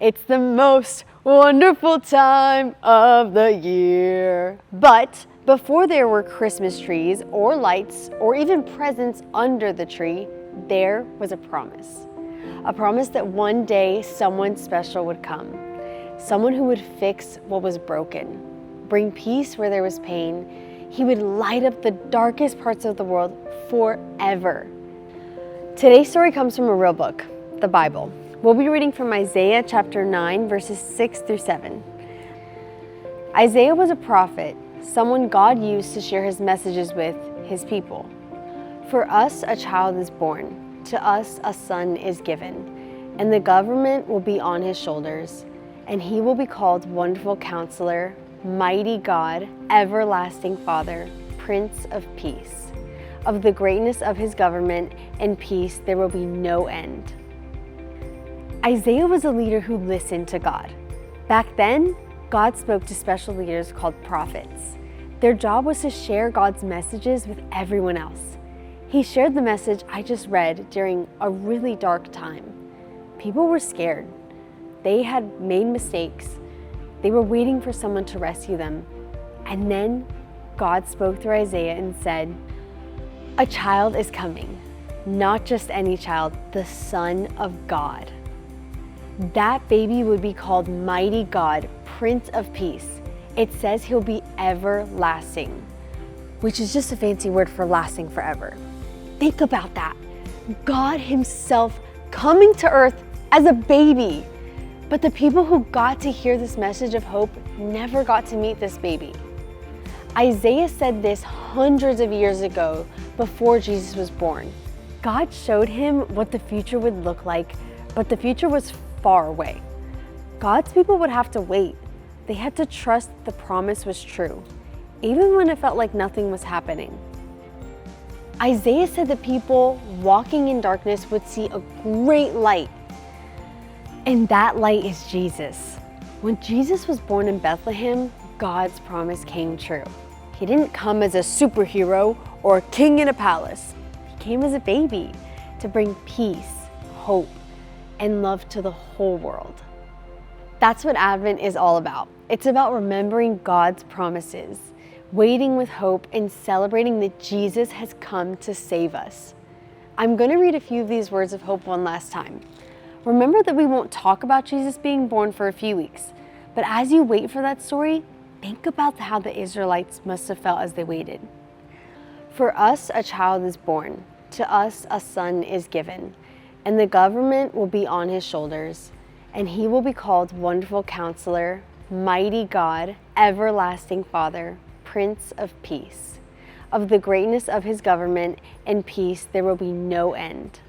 It's the most wonderful time of the year. But before there were Christmas trees or lights or even presents under the tree, there was a promise. A promise that one day someone special would come. Someone who would fix what was broken, bring peace where there was pain. He would light up the darkest parts of the world forever. Today's story comes from a real book, the Bible. We'll be reading from Isaiah chapter 9, verses 6 through 7. Isaiah was a prophet, someone God used to share his messages with his people. For us a child is born, to us a son is given, and the government will be on his shoulders, and he will be called Wonderful Counselor, Mighty God, Everlasting Father, Prince of Peace. Of the greatness of his government and peace there will be no end. Isaiah was a leader who listened to God. Back then, God spoke to special leaders called prophets. Their job was to share God's messages with everyone else. He shared the message I just read during a really dark time. People were scared. They had made mistakes. They were waiting for someone to rescue them. And then God spoke through Isaiah and said, "A child is coming, not just any child, the Son of God. That baby would be called Mighty God, Prince of Peace. It says he'll be everlasting," which is just a fancy word for lasting forever. Think about that. God himself coming to earth as a baby. But the people who got to hear this message of hope never got to meet this baby. Isaiah said this hundreds of years ago before Jesus was born. God showed him what the future would look like, but the future was far away. God's people would have to wait. They had to trust the promise was true, even when it felt like nothing was happening. Isaiah said the people walking in darkness would see a great light, and that light is Jesus. When Jesus was born in Bethlehem, God's promise came true. He didn't come as a superhero or a king in a palace. He came as a baby to bring peace, hope, and love to the whole world. That's what Advent is all about. It's about remembering God's promises, waiting with hope, and celebrating that Jesus has come to save us. I'm going to read a few of these words of hope one last time. Remember that we won't talk about Jesus being born for a few weeks, but as you wait for that story, think about how the Israelites must have felt as they waited. For us a child is born, to us a son is given, and the government will be on his shoulders, and he will be called Wonderful Counselor, Mighty God, Everlasting Father, Prince of Peace. Of the greatness of his government and peace there will be no end.